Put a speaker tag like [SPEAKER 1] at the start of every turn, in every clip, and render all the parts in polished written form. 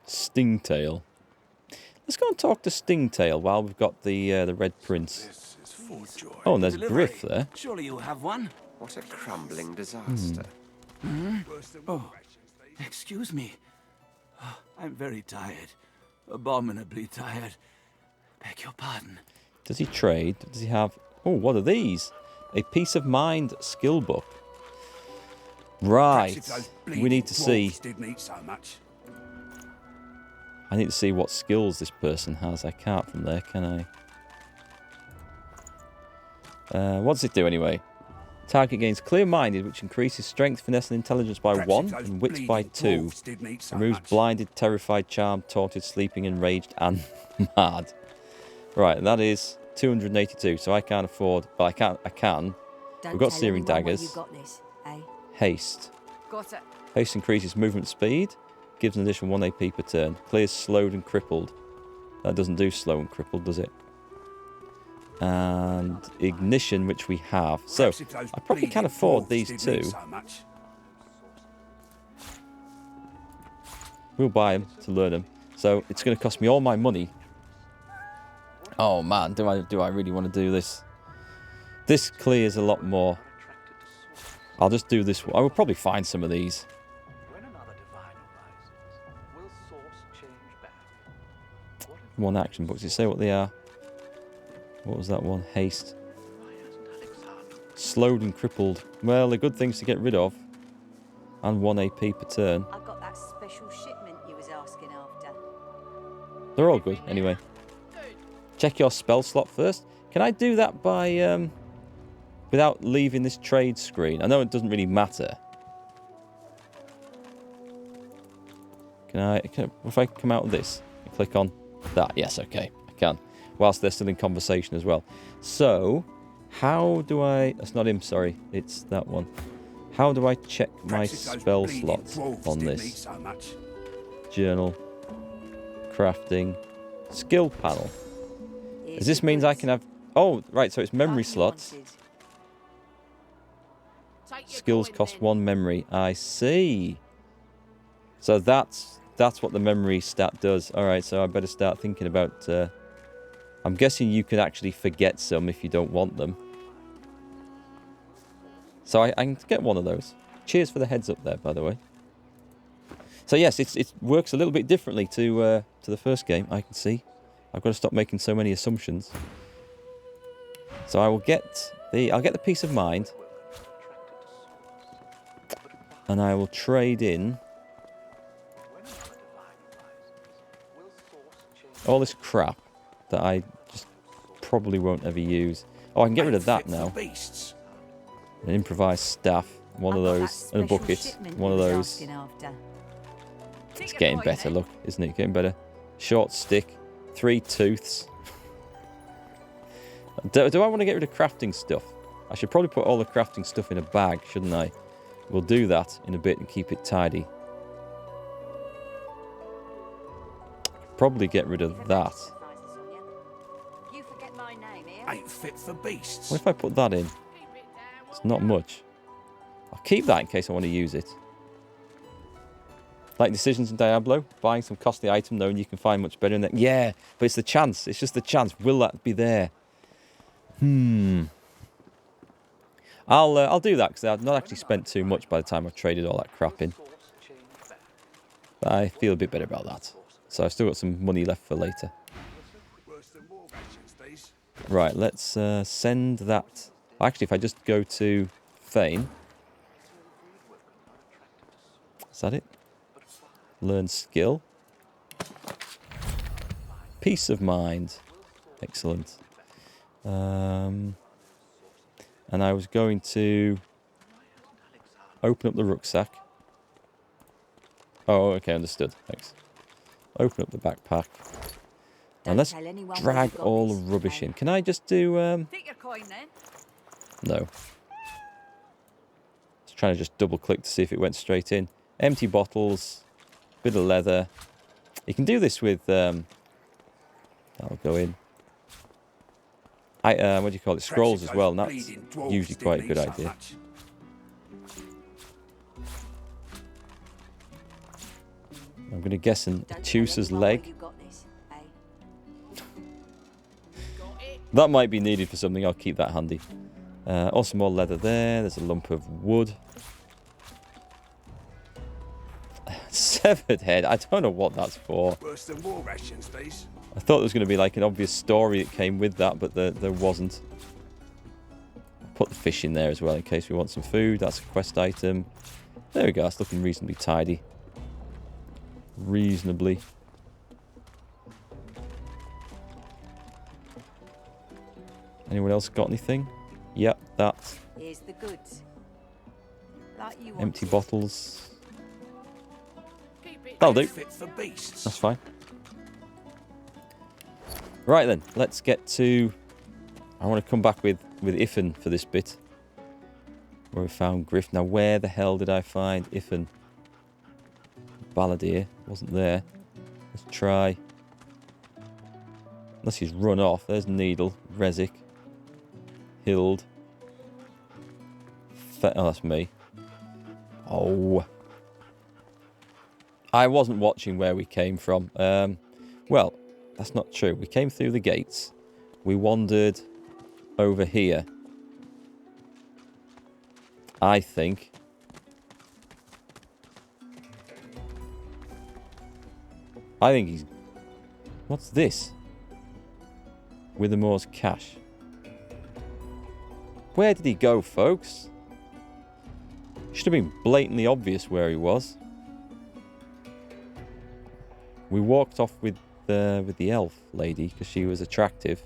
[SPEAKER 1] Stingtail. Let's go and talk to Stingtail while we've got the Red Prince. Oh, and there's Griff there.
[SPEAKER 2] Surely you'll have one.
[SPEAKER 3] What a crumbling disaster.
[SPEAKER 2] Oh, excuse me. Oh, I'm very tired. Abominably tired. Beg your pardon.
[SPEAKER 1] Does he trade? Does he have... Oh, what are these? A Peace of Mind skill book. Right. We need to see... I need to see what skills this person has. I can't from there, can I? What does it do anyway? Target gains clear-minded, which increases strength, finesse, and intelligence by 1, and wits by 2. Removes blinded, terrified, charmed, taunted, sleeping, enraged, and mad. Right, and that is 282. So I can't afford. Well, I can. We've got Searing Daggers. Haste.
[SPEAKER 4] Got it.
[SPEAKER 1] Haste increases movement speed. Gives an additional 1 AP per turn. Clears slowed and crippled. That doesn't do slow and crippled, does it? And ignition, which we have. So I probably can afford these two. We'll buy them to learn them. So it's going to cost me all my money. Oh man, do I really want to do this? This clears a lot more. I'll just do this. I will probably find some of these. One action book. Does it say what they are? What was that one? Haste. Slowed and crippled. Well, they're good things to get rid of. And 1 AP per turn.
[SPEAKER 4] I got that special shipment you was asking after.
[SPEAKER 1] They're all good, anyway. Check your spell slot first. Can I do that by... without leaving this trade screen? I know it doesn't really matter. If I come out of this and click on that? Yes, okay, I can. Whilst they're still in conversation as well. So, how do I... That's not him, sorry. It's that one. How do I check my spell slots on this? Journal. Crafting. Skill panel. Does this mean I can have... Oh, right, so it's memory slots. Skills cost 1 memory. I see. So that's what the memory stat does. Alright, so I better start thinking about... I'm guessing you can actually forget some if you don't want them. So I can get one of those. Cheers for the heads up there, by the way. So yes, it works a little bit differently to the first game, I can see. I've got to stop making so many assumptions. So I'll get the Peace of Mind. And I will trade in all this crap that I just probably won't ever use. Oh, I can get rid of that now. An improvised staff, one of those, and a bucket, one of those. It's getting better, look, isn't it? Getting better. Short stick, 3 tooths. Do I want to get rid of crafting stuff? I should probably put all the crafting stuff in a bag, shouldn't I? We'll do that in a bit and keep it tidy. Probably get rid of that.
[SPEAKER 2] Ain't fit for beasts.
[SPEAKER 1] What if I put that in? It's not much. I'll keep that in case I want to use it. Like decisions in Diablo, buying some costly item knowing you can find much better in there. Yeah, but it's the chance. It's just the chance. Will that be there? I'll do that because I've not actually spent too much by the time I've traded all that crap in. But I feel a bit better about that. So I've still got some money left for later. Right, let's send that. Actually, if I just go to Fane. Is that it? Learn skill. Peace of Mind. Excellent. And I was going to open up the rucksack. Oh, okay, understood. Thanks. Open up the backpack. And let's drag all the rubbish in. Can I just do...
[SPEAKER 4] Take your coin then.
[SPEAKER 1] No. I was trying to just double click to see if it went straight in. Empty bottles. Bit of leather. You can do this with... that'll go in. What do you call it? Scrolls as well. And that's usually quite a good idea. I'm going to guess an
[SPEAKER 4] Don't tell
[SPEAKER 1] Tusa's
[SPEAKER 4] anyone where
[SPEAKER 1] leg.
[SPEAKER 4] you got this, eh?
[SPEAKER 1] That might be needed for something. I'll keep that handy. Also more leather there. There's a lump of wood. Severed head. I don't know what that's for.
[SPEAKER 2] Worse than war rations, these.
[SPEAKER 1] I thought there was going to be like an obvious story that came with that, but there wasn't. Put the fish in there as well in case we want some food. That's a quest item. There we go. It's looking reasonably tidy. Reasonably. Anyone else got anything? Yep, that.
[SPEAKER 4] Here's the goods. Like you
[SPEAKER 1] Empty
[SPEAKER 4] wanted.
[SPEAKER 1] bottles. That'll do.
[SPEAKER 2] Fit for beasts.
[SPEAKER 1] That's fine. Right then, let's get to... I want to come back with Ifan for this bit. Where we found Griff. Now, where the hell did I find Ifan? Balladeer wasn't there. Let's try. Unless he's run off. There's Needle, Rezik, Hild. Oh, that's me. Oh. I wasn't watching where we came from. Well, that's not true. We came through the gates. We wandered over here. I think. He's... What's this? Withermore's cache. Where did he go, folks? Should have been blatantly obvious where he was. We walked off with the elf lady because she was attractive.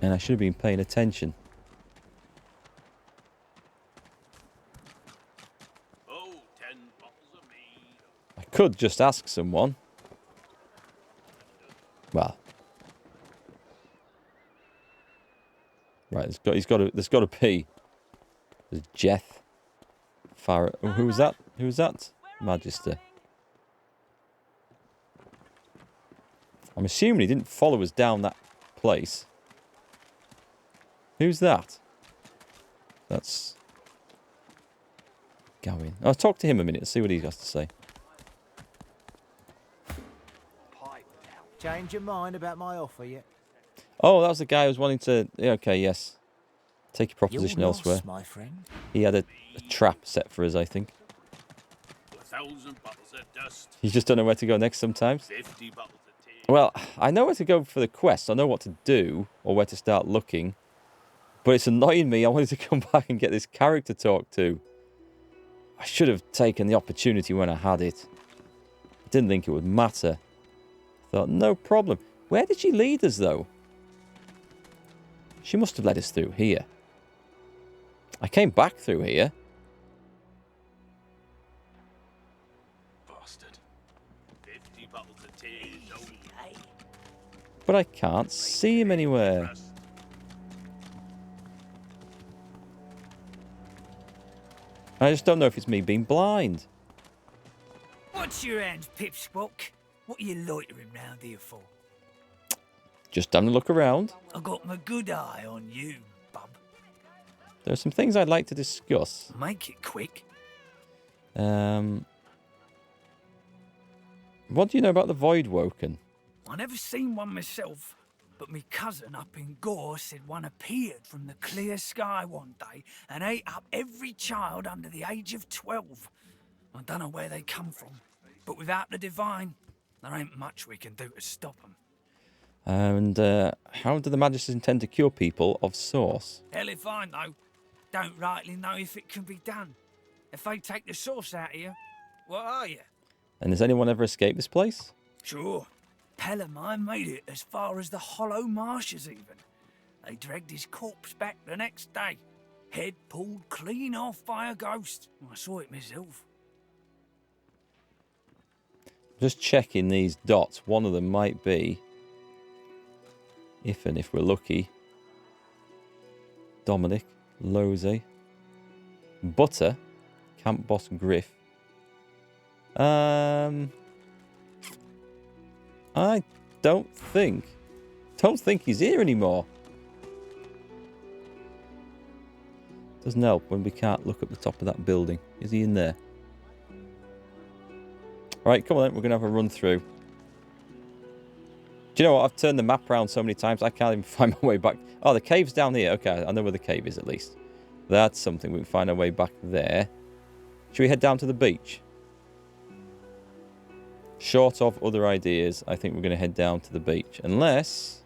[SPEAKER 1] And I should have been paying attention.
[SPEAKER 2] Oh, 10 bottles of mead.
[SPEAKER 1] I could just ask someone. Well. Right, there's got to be. There's Jeth. Farah. Oh, who was that? Who was that? Magister. I'm assuming he didn't follow us down that place. Who's that? That's Gawain. I'll talk to him a minute and see what he has to say.
[SPEAKER 5] Change your mind about my offer yet?
[SPEAKER 1] Oh, that was the guy who was wanting to... Yeah, okay, yes. Take your proposition
[SPEAKER 5] You're
[SPEAKER 1] elsewhere.
[SPEAKER 5] lost, my friend.
[SPEAKER 1] He had a trap set for us, I think.
[SPEAKER 2] 1,000 bottles of dust.
[SPEAKER 1] You just don't know where to go next sometimes.
[SPEAKER 2] 50 bottles of tea.
[SPEAKER 1] Well, I know where to go for the quest. I know what to do or where to start looking. But it's annoying me. I wanted to come back and get this character talk to. I should have taken the opportunity when I had it. I didn't think it would matter. Thought, no problem. Where did she lead us, though? She must have led us through here. I came back through here.
[SPEAKER 2] Bastard. 50 bottles of tea.
[SPEAKER 1] But I can't see him anywhere. I just don't know if it's me being blind.
[SPEAKER 5] What's your hands, Pipsqueak? What are you loitering round here for?
[SPEAKER 1] Just having a look around.
[SPEAKER 5] I got my good eye on you, bub.
[SPEAKER 1] There are some things I'd like to discuss.
[SPEAKER 5] Make it quick.
[SPEAKER 1] What do you know about the Void Woken?
[SPEAKER 5] I never seen one myself, but me cousin up in Gore said one appeared from the clear sky one day and ate up every child under the age of 12. I don't know where they come from, but without the divine, there ain't much we can do to stop them.
[SPEAKER 1] And how do the Magisters intend to cure people of source?
[SPEAKER 5] Hell if I know. Don't rightly know if it can be done. If they take the source out here, what are you?
[SPEAKER 1] And has anyone ever escaped this place?
[SPEAKER 5] Sure. Pellamine made it as far as the Hollow Marshes even. They dragged his corpse back the next day. Head pulled clean off by a ghost. I saw it myself.
[SPEAKER 1] Just checking these dots. One of them might be, if we're lucky, Dominic, Lose, Butter, Camp Boss Griff. I don't think he's here anymore. Doesn't help when we can't look at the top of that building. Is he in there? Right, come on then. We're going to have a run through. Do you know what? I've turned the map around so many times, I can't even find my way back. Oh, the cave's down here. Okay, I know where the cave is at least. That's something. We can find our way back there. Should we head down to the beach? Short of other ideas, I think we're going to head down to the beach. Unless...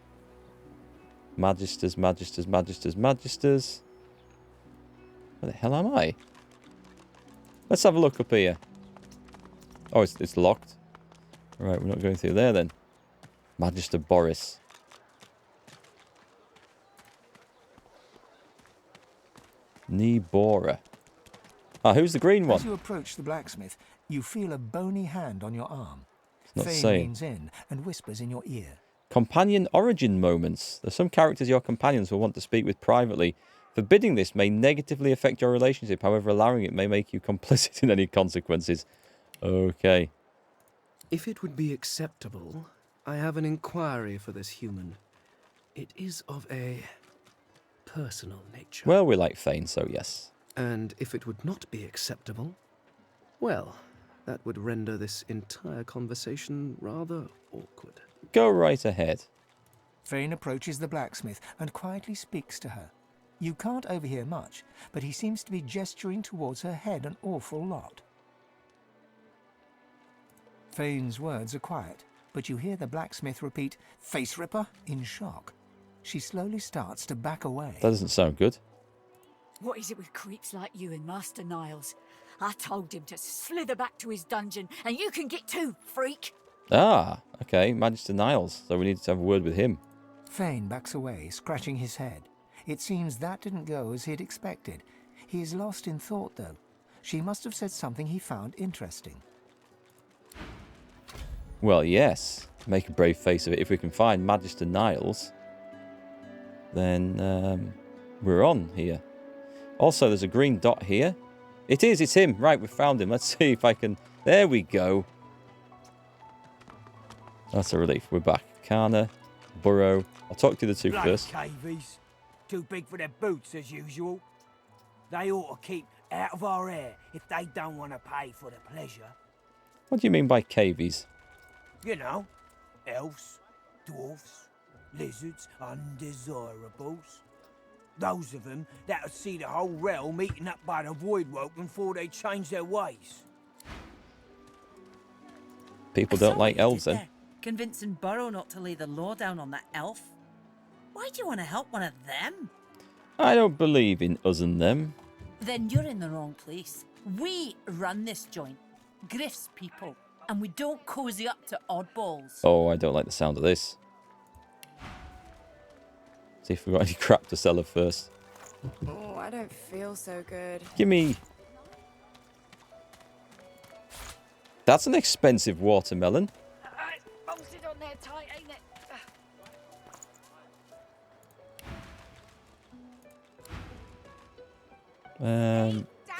[SPEAKER 1] Magisters. Where the hell am I? Let's have a look up here. Oh, it's locked. Right, we're not going through there then. Magister Boris. Nebora. Ah, who's the green one?
[SPEAKER 6] As you approach the blacksmith, you feel a bony hand on your arm.
[SPEAKER 1] It's not
[SPEAKER 6] Thane
[SPEAKER 1] saying.
[SPEAKER 6] leans in and whispers in your ear.
[SPEAKER 1] Companion origin moments. There's some characters your companions will want to speak with privately. Forbidding this may negatively affect your relationship. However, allowing it may make you complicit in any consequences. Okay.
[SPEAKER 7] If it would be acceptable, I have an inquiry for this human. It is of a personal nature.
[SPEAKER 1] Well, we like Thane, so yes.
[SPEAKER 7] And if it would not be acceptable, well, that would render this entire conversation rather awkward.
[SPEAKER 1] Go right ahead.
[SPEAKER 6] Thane approaches the blacksmith and quietly speaks to her. You can't overhear much, but he seems to be gesturing towards her head an awful lot. Thane's words are quiet, but you hear the blacksmith repeat, "Face ripper," in shock. She slowly starts to back away.
[SPEAKER 1] That doesn't sound good.
[SPEAKER 8] What is it with creeps like you and Master Niles? I told him to slither back to his dungeon, and you can get too, freak.
[SPEAKER 1] Ah, okay. Magister Niles. So we need to have a word with him.
[SPEAKER 6] Thane backs away, scratching his head. It seems that didn't go as he'd expected. He is lost in thought, though. She must have said something he found interesting.
[SPEAKER 1] Well, yes. Make a brave face of it. If we can find Magister Niles, then we're on here. Also, there's a green dot here. It's him. Right, we found him. Let's see if I can... There we go. That's a relief. We're back. Kana, Burrow. I'll talk to the two
[SPEAKER 5] Bloody
[SPEAKER 1] first.
[SPEAKER 5] cavies. Too big for their boots, as usual. They ought to keep out of our hair if they don't want to pay for the pleasure.
[SPEAKER 1] What do you mean by cavies?
[SPEAKER 5] You know, elves, dwarfs, lizards, undesirables. Those of them that'll see the whole realm eaten up by the Void Woken before they change their ways.
[SPEAKER 1] People don't like elves then.
[SPEAKER 9] Convincing Burrow not to lay the law down on that elf. Why do you want to help one of them?
[SPEAKER 1] I don't believe in us and them.
[SPEAKER 9] Then you're in the wrong place. We run this joint. Griff's people. And we don't cozy up to oddballs.
[SPEAKER 1] Oh, I don't like the sound of this. See if we've got any crap to sell her first.
[SPEAKER 10] Oh, I don't feel so good.
[SPEAKER 1] Gimme. That's an expensive watermelon.
[SPEAKER 8] Bolted on there tight, ain't it?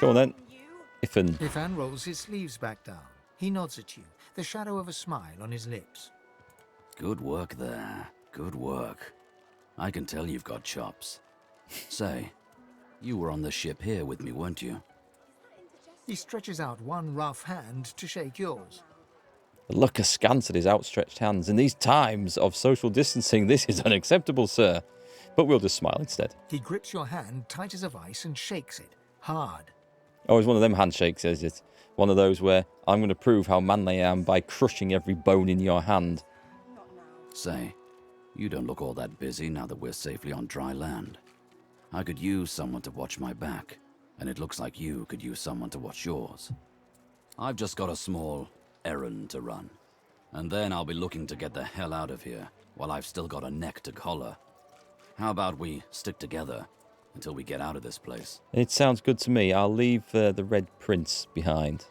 [SPEAKER 1] Go on then. Ifan.
[SPEAKER 6] Ifan rolls his sleeves back down. He nods at you, the shadow of a smile on his lips.
[SPEAKER 11] Good work there. Good work. I can tell you've got chops. Say, you were on the ship here with me, weren't you?
[SPEAKER 6] He stretches out one rough hand to shake yours.
[SPEAKER 1] Look askance at his outstretched hands. In these times of social distancing, this is unacceptable, sir. But we'll just smile instead.
[SPEAKER 6] He grips your hand tight as a vice and shakes it, hard.
[SPEAKER 1] Oh, it's one of them handshakes, is it? One of those where I'm going to prove how manly I am by crushing every bone in your hand.
[SPEAKER 11] Say, you don't look all that busy now that we're safely on dry land. I could use someone to watch my back, and it looks like you could use someone to watch yours. I've just got a small errand to run, and then I'll be looking to get the hell out of here while I've still got a neck to collar. How about we stick together until we get out of this place?
[SPEAKER 1] It sounds good to me. I'll leave the Red Prince behind.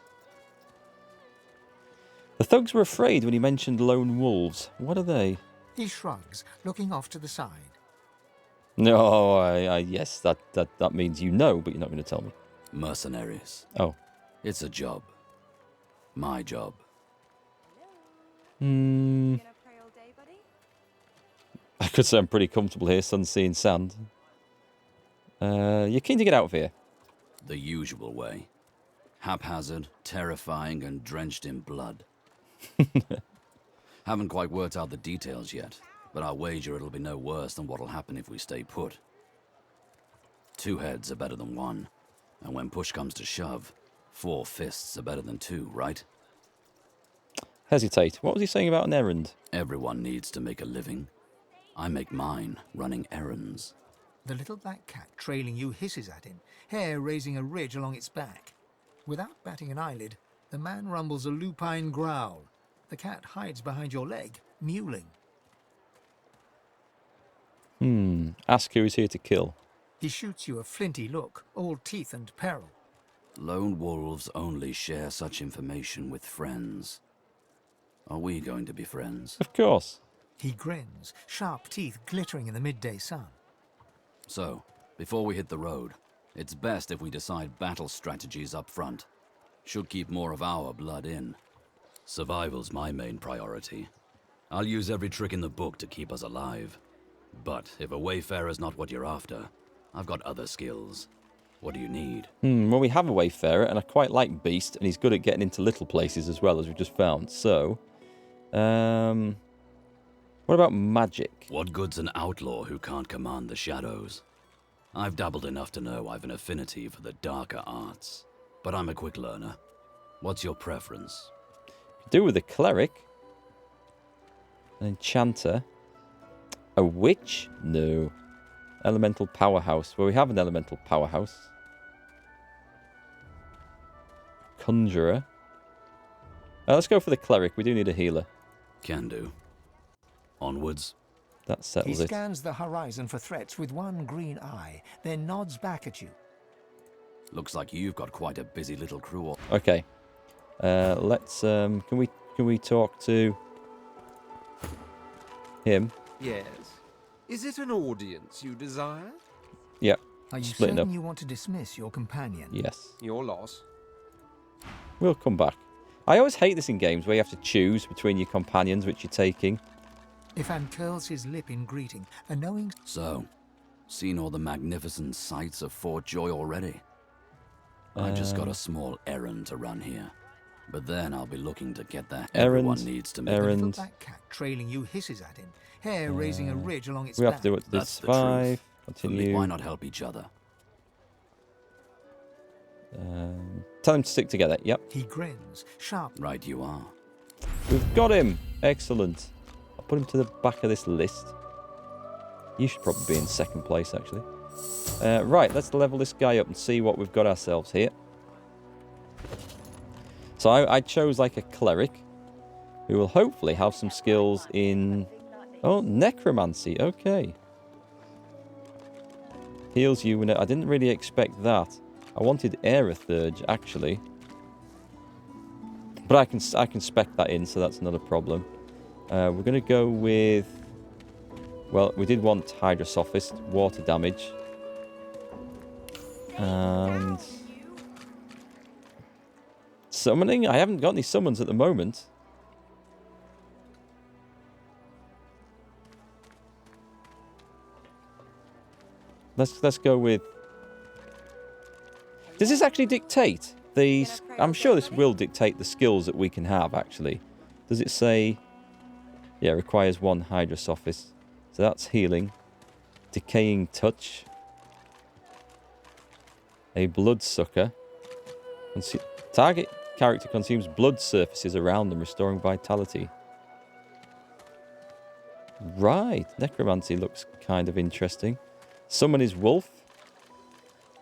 [SPEAKER 1] The thugs were afraid when he mentioned lone wolves. What are they?
[SPEAKER 6] He shrugs, looking off to the side.
[SPEAKER 1] No, yes, that means you know, but you're not going to tell me.
[SPEAKER 11] Mercenaries.
[SPEAKER 1] Oh.
[SPEAKER 11] It's a job. My job.
[SPEAKER 1] I could say I'm pretty comfortable here, sun, sea and sand. You're keen to get out of here?
[SPEAKER 11] The usual way. Haphazard, terrifying, and drenched in blood. Haven't quite worked out the details yet, but I'll wager it'll be no worse than what'll happen if we stay put. 2 heads are better than 1, and when push comes to shove, 4 fists are better than 2, right?
[SPEAKER 1] Hesitate. What was he saying about an errand?
[SPEAKER 11] Everyone needs to make a living. I make mine running errands.
[SPEAKER 6] The little black cat trailing you hisses at him, hair raising a ridge along its back. Without batting an eyelid, the man rumbles a lupine growl. The cat hides behind your leg, mewling.
[SPEAKER 1] Ask who is here to kill.
[SPEAKER 6] He shoots you a flinty look, all teeth and peril.
[SPEAKER 11] Lone wolves only share such information with friends. Are we going to be friends?
[SPEAKER 1] Of course.
[SPEAKER 6] He grins, sharp teeth glittering in the midday sun.
[SPEAKER 11] So, before we hit the road, it's best if we decide battle strategies up front. Should keep more of our blood in. Survival's my main priority. I'll use every trick in the book to keep us alive. But if a wayfarer's not what you're after, I've got other skills. What do you need?
[SPEAKER 1] Well, we have a wayfarer, and I quite like Beast, and he's good at getting into little places as well, as we just found. So, what about magic?
[SPEAKER 11] What good's an outlaw who can't command the shadows? I've dabbled enough to know I've an affinity for the darker arts. But I'm a quick learner. What's your preference?
[SPEAKER 1] Do with a cleric. An enchanter. A witch? No. Elemental powerhouse. Well, we have an elemental powerhouse. Conjurer. Let's go for the cleric. We do need a healer.
[SPEAKER 11] Can do. Onwards.
[SPEAKER 1] That settles
[SPEAKER 6] He
[SPEAKER 1] it.
[SPEAKER 6] scans the horizon for threats with one green eye, then nods back at you.
[SPEAKER 11] Looks like you've got quite a busy little crew.
[SPEAKER 1] Okay. Let's can we talk to him?
[SPEAKER 3] Yes. Is it an audience you desire?
[SPEAKER 1] Yep.
[SPEAKER 6] Are you
[SPEAKER 1] Splitting
[SPEAKER 6] certain
[SPEAKER 1] up.
[SPEAKER 6] you want to dismiss your companion?
[SPEAKER 1] Yes.
[SPEAKER 3] Your loss.
[SPEAKER 1] We'll come back. I always hate this in games where you have to choose between your companions which you're taking.
[SPEAKER 6] Ifan curls his lip in greeting, a knowing...
[SPEAKER 11] So, seen all the magnificent sights of Fort Joy already? I've just got a small errand to run here. But then I'll be looking to get that everyone needs to make.
[SPEAKER 6] The little black cat trailing you hisses at him, hair raising a ridge along its
[SPEAKER 1] We
[SPEAKER 6] back.
[SPEAKER 1] have to do it.
[SPEAKER 11] That's the
[SPEAKER 1] 5.
[SPEAKER 11] truth.
[SPEAKER 1] Continue.
[SPEAKER 11] Why not help each other?
[SPEAKER 1] Tell them to stick together. Yep.
[SPEAKER 6] He grins, sharp.
[SPEAKER 11] Right you are.
[SPEAKER 1] We've got him. Excellent. I'll put him to the back of this list. You should probably be in second place, actually. Right, let's level this guy up and see what we've got ourselves here. So I chose like a cleric who will hopefully have some skills in... Oh, necromancy. Okay. Heals you when... I didn't really expect that. I wanted Aerothurge, actually. But I can spec that in, so that's not a problem. We're going to go with... Well, we did want Hydrosophist, water damage. And... Summoning? I haven't got any summons at the moment. Let's go with... Does this actually dictate the... I'm sure this will dictate the skills that we can have, actually. Does it say... Yeah, requires 1 Hydrosophist. So that's healing. Decaying touch. A bloodsucker. Target character consumes blood surfaces around them, restoring vitality. Right. Necromancy looks kind of interesting. Summon his wolf.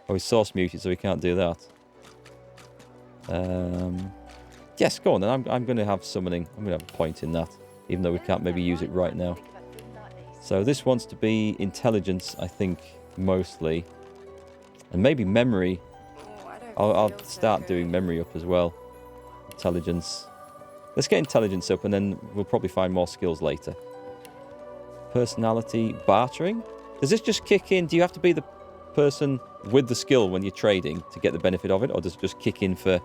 [SPEAKER 1] Oh, he's source muted, so he can't do that. Yes, go on then. I'm going to have summoning. I'm going to have a point in that, even though we can't maybe use it right now. So this wants to be intelligence, I think, mostly. And maybe memory. I'll start doing memory up as well. Intelligence. Let's get intelligence up, and then we'll probably find more skills later. Personality. Bartering. Does this just kick in? Do you have to be the person with the skill when you're trading to get the benefit of it, or does it just kick in for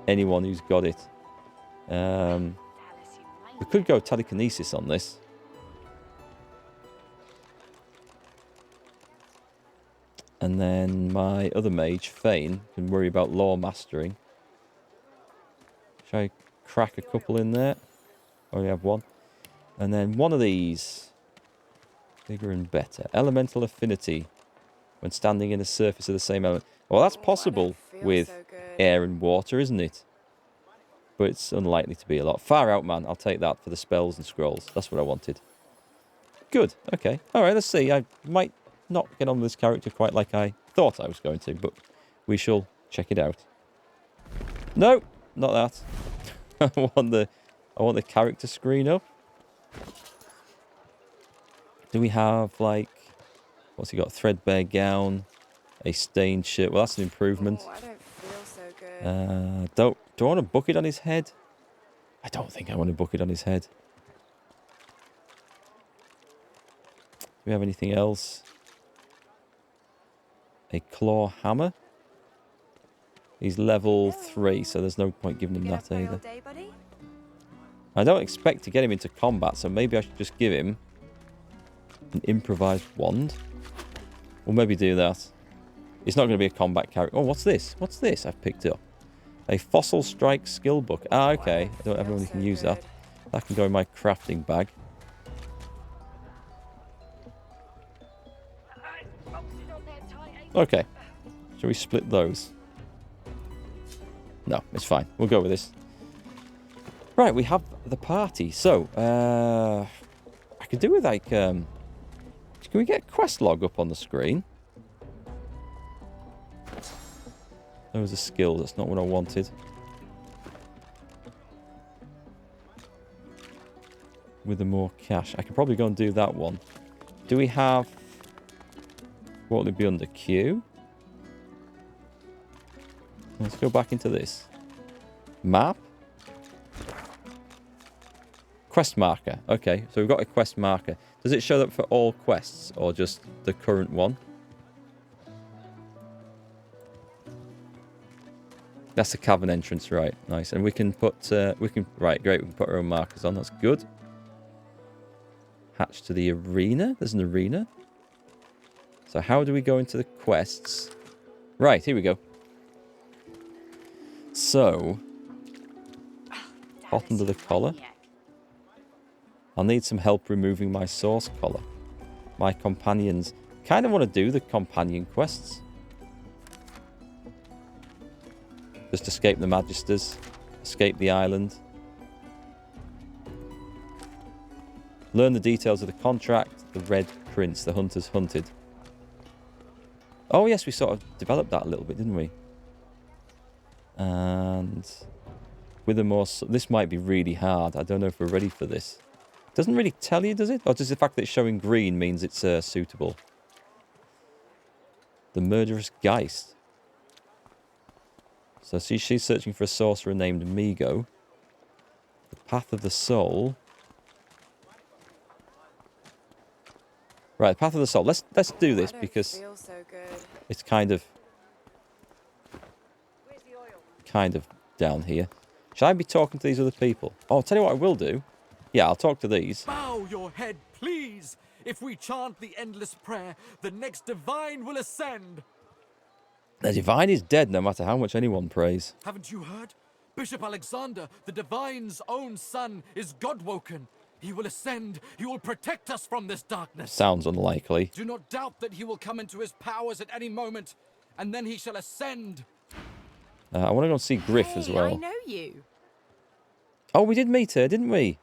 [SPEAKER 1] anyone who's got it? We could go telekinesis on this. And then my other mage, Fane, can worry about law mastering. Should I crack a couple in there. Only have one. And then one of these. Bigger and better. Elemental affinity. When standing in the surface of the same element. Well, that's possible with air and water, isn't it? But it's unlikely to be a lot. Far out, man. I'll take that for the spells and scrolls. That's what I wanted. Good. Okay. All right, let's see. I might not get on with this character quite like I thought I was going to, but we shall check it out. No, not that. I want the character screen up. Do we have, like, what's he got? Threadbare gown, a stained shirt. Well, that's an improvement.
[SPEAKER 10] Oh, I don't feel so good.
[SPEAKER 1] Do I want a bucket on his head? I don't think I want a bucket on his head. Do we have anything else? A claw hammer. He's level 3, so there's no point giving him that either. I don't expect to get him into combat, so maybe I should just give him an improvised wand. We'll maybe do that. It's not going to be a combat character. Oh, what's this? What's this I've picked up? A Fossil Strike skill book. Ah, okay. I don't everyone can use that. That can go in my crafting bag. Okay. Shall we split those? No, it's fine. We'll go with this. Right, we have the party. So, I could do with, like, can we get quest log up on the screen? Those are skills. That's not what I wanted. With the more cash. I could probably go and do that one. Do we have... What would it be under Q? Let's go back into this. Map? Quest marker. Okay, so we've got a quest marker. Does it show up for all quests or just the current one? That's the cavern entrance, right? Nice. And we can put, right, great. We can put our own markers on. That's good. Hatch to the arena. There's an arena. So how do we go into the quests? Right, here we go. So, hot under the collar. I'll need some help removing my source collar. My companions kind of want to do the companion quests. Just escape the Magisters. Escape the island. Learn the details of the contract. The Red Prince. The Hunters Hunted. Oh yes, we sort of developed that a little bit, didn't we? And with a more... This might be really hard. I don't know if we're ready for this. Doesn't really tell you, does it? Or does the fact that it's showing green means it's suitable? The Murderous Geist. So she's searching for a sorcerer named Migo. The Path of the Soul. Right, Path of the Soul. Let's do this because it's kind of down here. Should I be talking to these other people? Oh, I'll tell you what I will do. Yeah, I'll talk to these.
[SPEAKER 12] Bow your head, please. If we chant the endless prayer, the next divine will ascend.
[SPEAKER 1] The divine is dead no matter how much anyone prays.
[SPEAKER 12] Haven't you heard? Bishop Alexander, the divine's own son, is God woken. He will ascend. He will protect us from this darkness.
[SPEAKER 1] Sounds unlikely.
[SPEAKER 12] Do not doubt that he will come into his powers at any moment, and then he shall ascend.
[SPEAKER 1] I want to go and see Griff as well.
[SPEAKER 10] I know you.
[SPEAKER 1] Oh, we did meet her, didn't we?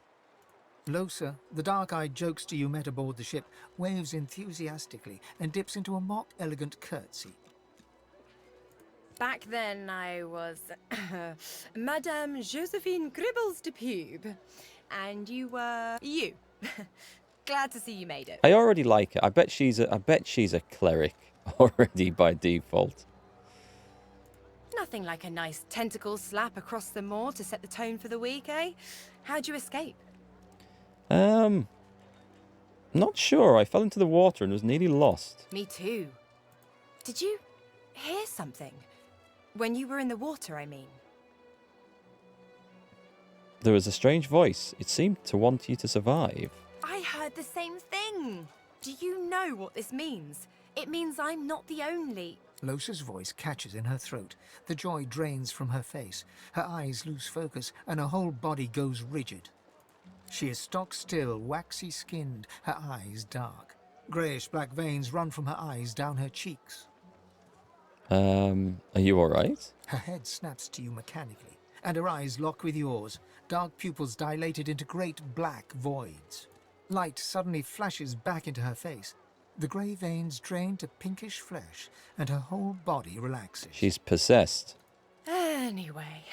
[SPEAKER 6] Losa, the dark-eyed jokester you met aboard the ship, waves enthusiastically and dips into a mock elegant curtsy.
[SPEAKER 10] Back then I was Madame Josephine Gribbles de Pube, and you were you. Glad to see you made it.
[SPEAKER 1] I already like her. I bet she's a cleric already by default.
[SPEAKER 10] Nothing like a nice tentacle slap across the moor to set the tone for the week, eh? How'd you escape?
[SPEAKER 1] Not sure. I fell into the water and was nearly lost.
[SPEAKER 10] Me too. Did you hear something? When you were in the water, I mean.
[SPEAKER 1] There was a strange voice. It seemed to want you to survive.
[SPEAKER 10] I heard the same thing. Do you know what this means? It means I'm not the only
[SPEAKER 6] Losa's voice catches in her throat. The joy drains from her face. Her eyes lose focus, and her whole body goes rigid. She is stock still, waxy skinned, her eyes dark. Greyish black veins run from her eyes down her cheeks.
[SPEAKER 1] Are you alright?
[SPEAKER 6] Her head snaps to you mechanically, and her eyes lock with yours, dark pupils dilated into great black voids. Light suddenly flashes back into her face. The grey veins drain to pinkish flesh, and her whole body relaxes.
[SPEAKER 1] She's possessed.
[SPEAKER 10] Anyway,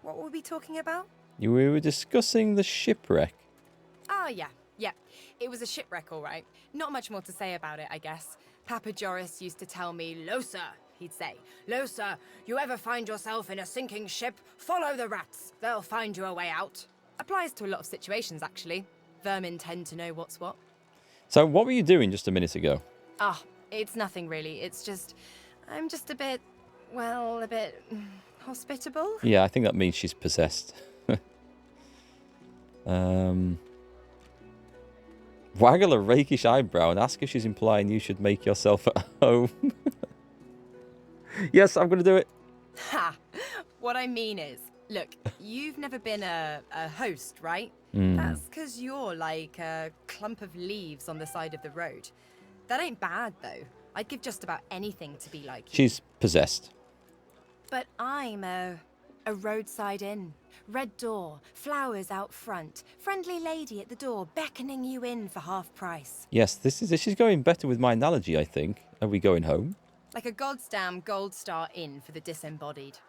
[SPEAKER 10] what were we talking about?
[SPEAKER 1] We were discussing the shipwreck.
[SPEAKER 10] Oh, yeah. It was a shipwreck, all right. Not much more to say about it, I guess. Papa Joris used to tell me, Losa, he'd say, Losa, you ever find yourself in a sinking ship, follow the rats. They'll find you a way out. Applies to a lot of situations, actually. Vermin tend to know what's what.
[SPEAKER 1] So what were you doing just a minute ago?
[SPEAKER 10] It's nothing really. It's just, I'm just a bit hospitable.
[SPEAKER 1] Yeah, I think that means she's possessed. Waggle a rakish eyebrow and ask if she's implying you should make yourself at home. Yes, I'm going to do it.
[SPEAKER 10] Ha! What I mean is, look, you've never been a host, right?
[SPEAKER 1] Mm.
[SPEAKER 10] That's because you're like a clump of leaves on the side of the road. That ain't bad, though. I'd give just about anything to be like you.
[SPEAKER 1] She's possessed.
[SPEAKER 10] But I'm a roadside inn. Red door, flowers out front, friendly lady at the door beckoning you in for half price.
[SPEAKER 1] Yes, this is going better with my analogy, I think. Are we going home?
[SPEAKER 10] Like a goddamn gold star inn for the disembodied.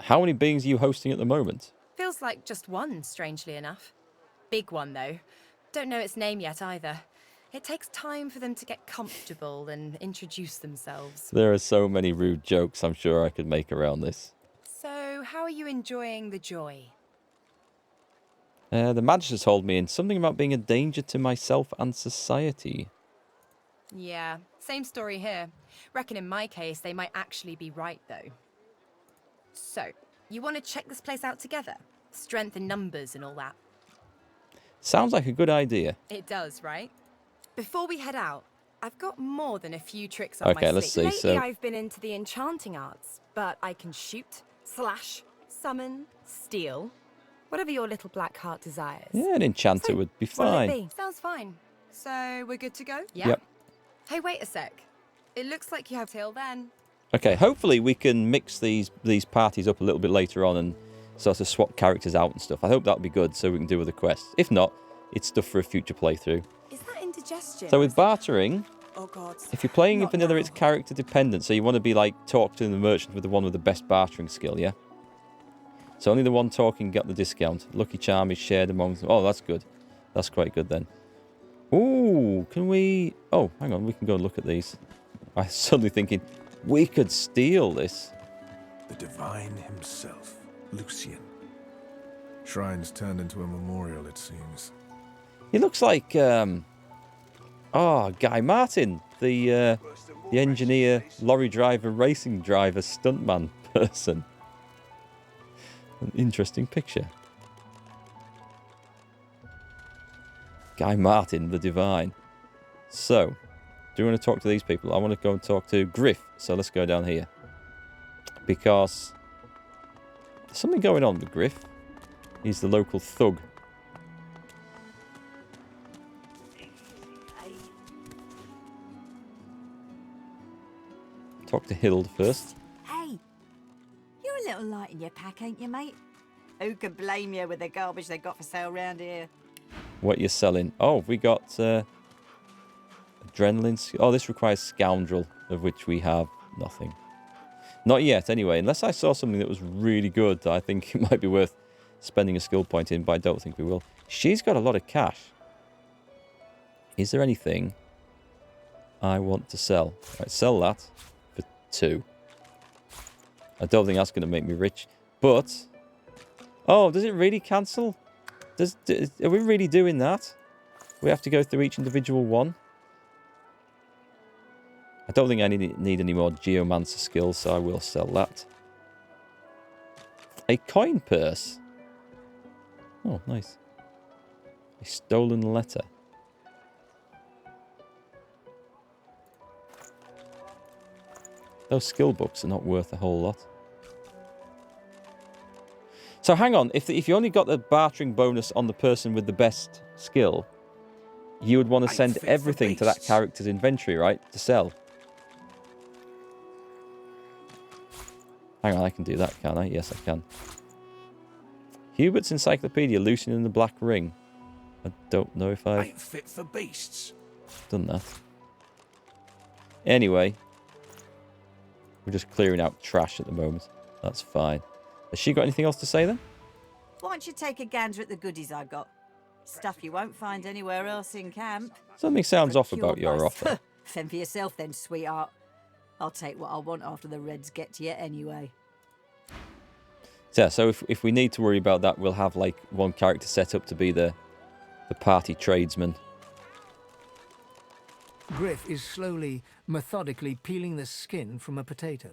[SPEAKER 1] How many beings are you hosting at the moment?
[SPEAKER 10] Feels like just one, strangely enough. Big one, though. Don't know its name yet, either. It takes time for them to get comfortable and introduce themselves.
[SPEAKER 1] There are so many rude jokes I'm sure I could make around this.
[SPEAKER 10] So, how are you enjoying the joy?
[SPEAKER 1] The Magister told me in something about being a danger to myself and society.
[SPEAKER 10] Yeah, same story here. Reckon in my case, they might actually be right, though. So, you want to check this place out together? Strength in numbers and all that.
[SPEAKER 1] Sounds like a good idea.
[SPEAKER 10] It does, right? Before we head out, I've got more than a few tricks up my sleeve.
[SPEAKER 1] Okay, let's see.
[SPEAKER 10] Lately, I've been into the enchanting arts, but I can shoot, slash, summon, steal, whatever your little black heart desires.
[SPEAKER 1] Yeah, an enchanter would be fine.
[SPEAKER 10] What'll it be? Sounds fine. So, we're good to go? Yeah?
[SPEAKER 1] Yep.
[SPEAKER 10] Hey, wait a sec. It looks like you have till then.
[SPEAKER 1] Okay, hopefully we can mix these parties up a little bit later on and sort of swap characters out and stuff. I hope that'll be good so we can do other quests. If not, it's stuff for a future playthrough.
[SPEAKER 10] Is that indigestion?
[SPEAKER 1] So with bartering,
[SPEAKER 10] Oh, God.
[SPEAKER 1] if you're playing in vanilla, it's character dependent. So you want to be like, talk to the merchant with the one with the best bartering skill, yeah? So only the one talking got the discount. Lucky charm is shared among them. Oh, that's good. That's quite good then. Ooh, can we... Oh, hang on, we can go and look at these. I'm suddenly thinking, we could steal this.
[SPEAKER 13] The Divine himself, Lucian. Shrine's turned into a memorial, it seems.
[SPEAKER 1] He looks like, Guy Martin, the engineer, lorry driver, racing driver, stuntman person. An interesting picture. Guy Martin, the Divine. So, do you want to talk to these people? I want to go and talk to Griff, so let's go down here. Because there's something going on with Griff. He's the local thug. Talk to Hild first.
[SPEAKER 4] Hey, you're a little light in your pack, ain't you, mate? Who can blame you with the garbage they got for sale round here?
[SPEAKER 1] What you're selling? Oh, we got adrenaline. Oh, this requires scoundrel, of which we have nothing. Not yet, anyway. Unless I saw something that was really good, I think it might be worth spending a skill point in, but I don't think we will. She's got a lot of cash. Is there anything I want to sell? Right, sell that for 2. I don't think that's going to make me rich, but... Oh, does it really cancel? Are we really doing that? We have to go through each individual one? I don't think I need any more geomancer skills, so I will sell that. A coin purse. Oh, nice. A stolen letter. Those skill books are not worth a whole lot. So hang on, if you only got the bartering bonus on the person with the best skill, you would want to send everything to that character's inventory, right? To sell. Hang on, I can do that, can't I? Yes, I can. Hubert's Encyclopedia, Lucian and the Black Ring. I don't know if I've
[SPEAKER 2] Ain't fit for beasts.
[SPEAKER 1] done that. Anyway, we're just clearing out trash at the moment. That's fine. Has she got anything else to say then?
[SPEAKER 4] Why don't you take a gander at the goodies I got? Stuff you won't find anywhere else in camp.
[SPEAKER 1] Something sounds off
[SPEAKER 4] Procured
[SPEAKER 1] about your
[SPEAKER 4] by-
[SPEAKER 1] offer.
[SPEAKER 4] Fend for yourself then, sweetheart. I'll take what I want after the Reds get to you anyway.
[SPEAKER 1] Yeah, so if we need to worry about that, we'll have like one character set up to be the party tradesman.
[SPEAKER 6] Griff is slowly, methodically peeling the skin from a potato.